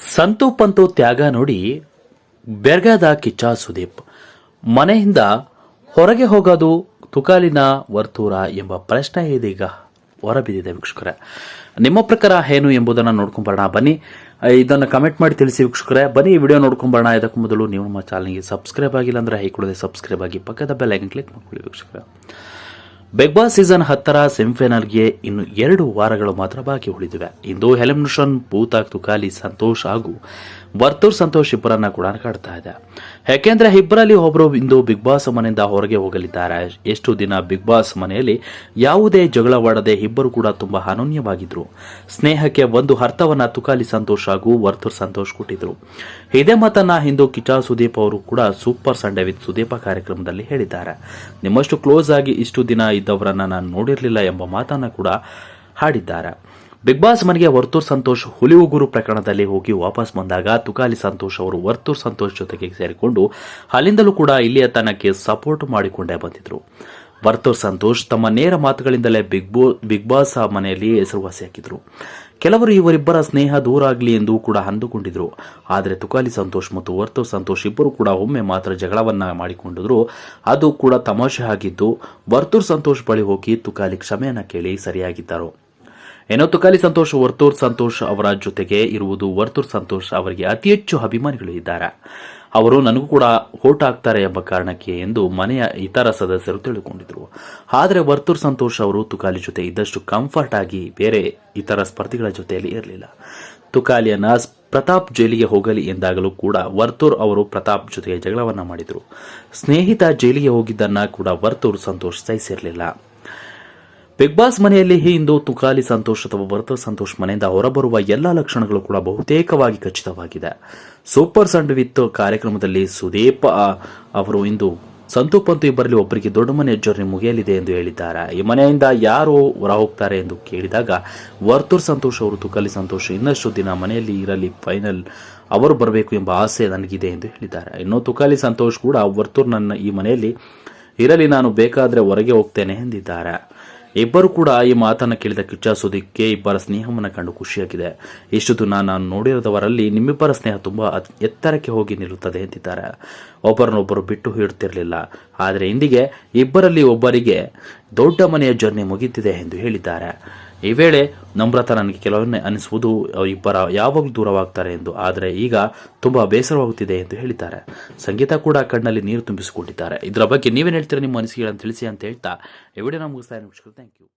ಸಂತು ಪಂತು ತ್ಯಾಗ ನೋಡಿ ಬೆರಗಾದ ಕಿಚ್ಚ ಸುದೀಪ್. ಮನೆಯಿಂದ ಹೊರಗೆ ಹೋಗೋದು ತುಕಾಲಿನ ವರ್ತೂರ ಎಂಬ ಪ್ರಶ್ನೆ ಇದೀಗ ಹೊರಬಿದ್ದಿದೆ ವೀಕ್ಷಕರೇ. ನಿಮ್ಮ ಪ್ರಕಾರ ಏನು ಎಂಬುದನ್ನು ನೋಡ್ಕೊಂಬರೋಣ ಬನ್ನಿ. ಇದನ್ನು ಕಮೆಂಟ್ ಮಾಡಿ ತಿಳಿಸಿ ವೀಕ್ಷಕರೇ. ಬನ್ನಿ ಈ ವಿಡಿಯೋ ನೋಡ್ಕೊಂಬರೋಣ. ಇದಕ್ಕೂ ಮೊದಲು ನೀವು ನಮ್ಮ ಚಾನಲ್ಗೆ ಸಬ್ಸ್ಕ್ರೈಬ್ ಆಗಿಲ್ಲ ಅಂದರೆ ಹೈಕೊಳ್ಳದೆ ಸಬ್ಸ್ಕ್ರೈಬ್ ಆಗಿ ಪಕ್ಕದ ಬೆಲ್ ಐಕನ್ ಕ್ಲಿಕ್ ಮಾಡ್ಕೊಳ್ಳಿ ವೀಕ್ಷಕರೇ. ಬಿಗ್ ಬಾಸ್ ಸೀಸನ್ 10ರ ಸೆಮಿಫೈನಲ್ಗೆ ಇನ್ನು 2 ವಾರಗಳು ಮಾತ್ರ ಬಾಕಿ ಉಳಿದಿವೆ. ಇಂದು ಎಲಿಮಿನೇಷನ್ ಭೂತಾಗ್ ತುಕಾಲಿ ಸಂತೋಷ್ ಹಾಗೂ ವರ್ತೂರ್ ಸಂತೋಷ್ ಇಬ್ಬರನ್ನ ಕೂಡ ಕಾಡ್ತಾ ಇದೆ. ಯಾಕೆಂದ್ರೆ ಇಬ್ಬರಲ್ಲಿ ಒಬ್ಬರು ಇಂದು ಬಿಗ್ ಬಾಸ್ ಮನೆಯಿಂದ ಹೊರಗೆ ಹೋಗಲಿದ್ದಾರೆ. ಎಷ್ಟು ದಿನ ಬಿಗ್ ಬಾಸ್ ಮನೆಯಲ್ಲಿ ಯಾವುದೇ ಜಗಳವಾಡದೆ ಇಬ್ಬರು ಕೂಡ ತುಂಬಾ ಅನನ್ಯವಾಗಿದ್ರು. ಸ್ನೇಹಕ್ಕೆ ಒಂದು ಅರ್ಥವನ್ನ ತುಕಾಲಿ ಸಂತೋಷ್ ಹಾಗೂ ವರ್ತೂರ್ ಸಂತೋಷ್ ಕೊಟ್ಟಿದ್ರು. ಇದೇ ಮಾತನ್ನ ಇಂದು ಕಿಚ್ಚ ಸುದೀಪ್ ಅವರು ಕೂಡ ಸೂಪರ್ ಸಂಡೇ ವಿತ್ ಸುದೀಪ ಕಾರ್ಯಕ್ರಮದಲ್ಲಿ ಹೇಳಿದ್ದಾರೆ. ನಿಮ್ಮಷ್ಟು ಕ್ಲೋಸ್ ಆಗಿ ಇಷ್ಟು ದಿನ ಇದ್ದವರನ್ನ ನಾನು ನೋಡಿರಲಿಲ್ಲ ಎಂಬ ಮಾತನ್ನ ಕೂಡ ಹಾಡಿದ್ದಾರೆ. ಬಿಗ್ ಬಾಸ್ ಮನೆಗೆ ವರ್ತೂರ್ ಸಂತೋಷ್ ಹುಲಿ ಉಗುರು ಪ್ರಕರಣದಲ್ಲಿ ಹೋಗಿ ವಾಪಸ್ ಬಂದಾಗ ತುಕಾಲಿ ಸಂತೋಷ್ ಅವರು ವರ್ತೂರ್ ಸಂತೋಷ್ ಜೊತೆಗೆ ಸೇರಿಕೊಂಡು ಅಲ್ಲಿಂದಲೂ ಕೂಡ ಇಲ್ಲಿಯ ತನಕ್ಕೆ ಸಪೋರ್ಟ್ ಮಾಡಿಕೊಂಡೇ ಬಂದಿದ್ರು. ವರ್ತೂರ್ ಸಂತೋಷ್ ತಮ್ಮ ನೇರ ಮಾತುಗಳಿಂದಲೇ ಬಿಗ್ ಬಾಸ್ ಮನೆಯಲ್ಲಿ ಹೆಸರುವಾಸಿ ಹಾಕಿದ್ರು. ಕೆಲವರು ಇವರಿಬ್ಬರ ಸ್ನೇಹ ದೂರ ಆಗಲಿ ಎಂದು ಕೂಡ ಅಂದುಕೊಂಡಿದ್ರು. ಆದರೆ ತುಕಾಲಿ ಸಂತೋಷ್ ಮತ್ತು ವರ್ತೂರ್ ಸಂತೋಷ್ ಇಬ್ಬರು ಕೂಡ ಒಮ್ಮೆ ಮಾತ್ರ ಜಗಳವನ್ನ ಮಾಡಿಕೊಂಡಿದ್ರು. ಅದು ಕೂಡ ತಮಾಷೆ ಆಗಿದ್ದು, ವರ್ತೂರ್ ಸಂತೋಷ್ ಬಳಿ ಹೋಗಿ ತುಕಾಲಿ ಕ್ಷಮೆಯನ್ನ ಕೇಳಿ ಸರಿಯಾಗಿದ್ದರು. ಏನೋ ತುಕಾಲಿ ಸಂತೋಷ್ ವರ್ತೂರ್ ಸಂತೋಷ್ ಅವರ ಜೊತೆಗೆ ಇರುವುದು ವರ್ತೂರ್ ಸಂತೋಷ್ ಅವರಿಗೆ ಅತಿ ಹೆಚ್ಚು ಅಭಿಮಾನಿಗಳು ಇದ್ದಾರೆ. ಅವರು ನನಗೂ ಕೂಡ ಓಟ್ ಹಾಕ್ತಾರೆ ಎಂಬ ಕಾರಣಕ್ಕೆ ಎಂದು ಮನೆಯ ಇತರ ಸದಸ್ಯರು ತಿಳಿದುಕೊಂಡಿದ್ರು. ಆದರೆ ವರ್ತೂರ್ ಸಂತೋಷ್ ಅವರು ತುಕಾಲಿ ಜೊತೆ ಇದ್ದಷ್ಟು ಕಂಫರ್ಟ್ ಆಗಿ ಬೇರೆ ಇತರ ಸ್ಪರ್ಧಿಗಳ ಜೊತೆಯಲ್ಲಿ ಇರಲಿಲ್ಲ. ತುಕಾಲಿಯನ್ನ ಪ್ರತಾಪ್ ಜೈಲಿಗೆ ಹೋಗಲಿ ಎಂದಾಗಲೂ ಕೂಡ ವರ್ತೂರ್ ಅವರು ಪ್ರತಾಪ್ ಜೊತೆಗೆ ಜಗಳವನ್ನ ಮಾಡಿದ್ರು. ಸ್ನೇಹಿತ ಜೈಲಿಗೆ ಹೋಗಿದ್ದನ್ನ ಕೂಡ ವರ್ತೂರ್ ಸಂತೋಷ್ ಸಹಿಸಿರಲಿಲ್ಲ. ಬಿಗ್ ಬಾಸ್ ಮನೆಯಲ್ಲಿ ಇಂದು ತುಕಾಲಿ ಸಂತೋಷ್ ಅಥವಾ ವರ್ತೂರ್ ಸಂತೋಷ್ ಮನೆಯಿಂದ ಹೊರಬರುವ ಎಲ್ಲಾ ಲಕ್ಷಣಗಳು ಕೂಡ ಬಹುತೇಕವಾಗಿ ಖಚಿತವಾಗಿದೆ. ಸೂಪರ್ ಸಂಡೇ ವಿತ್ ಕಾರ್ಯಕ್ರಮದಲ್ಲಿ ಸುದೀಪ್ ಅವರು ಇಂದು ಸಂತು ಪಂತು ಇಬ್ಬರಲ್ಲಿ ಒಬ್ಬರಿಗೆ ದೊಡ್ಡ ಮನೆಯ ಜರ್ನಿ ಮುಗಿಯಲಿದೆ ಎಂದು ಹೇಳಿದ್ದಾರೆ. ಈ ಮನೆಯಿಂದ ಯಾರು ಹೊರ ಹೋಗ್ತಾರೆ ಎಂದು ಕೇಳಿದಾಗ ವರ್ತೂರ್ ಸಂತೋಷ್ ಅವರು ತುಕಾಲಿ ಸಂತೋಷ್ ಇನ್ನಷ್ಟು ದಿನ ಮನೆಯಲ್ಲಿ ಇರಲಿ, ಫೈನಲ್ ಅವರು ಬರಬೇಕು ಎಂಬ ಆಸೆ ನನಗಿದೆ ಎಂದು ಹೇಳಿದ್ದಾರೆ. ಇನ್ನು ತುಕಾಲಿ ಸಂತೋಷ್ ಕೂಡ ವರ್ತೂರ್ ನನ್ನ ಈ ಮನೆಯಲ್ಲಿ ಇರಲಿ, ನಾನು ಬೇಕಾದ್ರೆ ಹೊರಗೆ ಹೋಗ್ತೇನೆ ಎಂದಿದ್ದಾರೆ. ಇಬ್ಬರು ಕೂಡ ಈ ಮಾತನ್ನು ಕೇಳಿದ ಕಿಚ್ಚ ಸುದೀಪ್ಗೆ ಇಬ್ಬರ ಸ್ನೇಹವನ್ನು ಕಂಡು ಖುಷಿಯಾಗಿದೆ. ಇಷ್ಟು ದಿನ ನಾನು ನೋಡಿರದವರಲ್ಲಿ ನಿಮ್ಮಿಬ್ಬರ ಸ್ನೇಹ ತುಂಬಾ ಎತ್ತರಕ್ಕೆ ಹೋಗಿ ನಿಲ್ಲುತ್ತದೆ ಎಂದಿದ್ದಾರೆ. ಒಬ್ಬರನ್ನೊಬ್ಬರು ಬಿಟ್ಟು ಇಡುತ್ತಿರಲಿಲ್ಲ, ಆದರೆ ಇಂದಿಗೆ ಇಬ್ಬರಲ್ಲಿ ಒಬ್ಬರಿಗೆ ದೊಡ್ಡ ಮನೆಯ ಜರ್ನಿ ಮುಗಿದಿದೆ ಎಂದು ಹೇಳಿದ್ದಾರೆ. ಈ ವೇಳೆ ನಮ್ರತ ನನಗೆ ಕೆಲವೊಮ್ಮೆ ಅನಿಸುವುದು ಇಬ್ಬರ ಯಾವಾಗಲೂ ದೂರವಾಗ್ತಾರೆ ಎಂದು, ಆದರೆ ಈಗ ತುಂಬಾ ಬೇಸರವಾಗುತ್ತಿದೆ ಎಂದು ಹೇಳಿದ್ದಾರೆ. ಸಂಗೀತ ಕೂಡ ಕಣ್ಣಲ್ಲಿ ನೀರು ತುಂಬಿಸಿಕೊಂಡಿದ್ದಾರೆ. ಇದರ ಬಗ್ಗೆ ನೀವೇನು ಹೇಳ್ತೀರಾ, ನಿಮ್ಮ ಅನಿಸಿಕೆಗಳನ್ನು ತಿಳಿಸಿ ಅಂತ ಹೇಳ್ತಾ ಈ ವಿಡಿಯೋನ ಮುಗಿಸ್ತಾ ಇದ್ದೀನಿ. Thank you.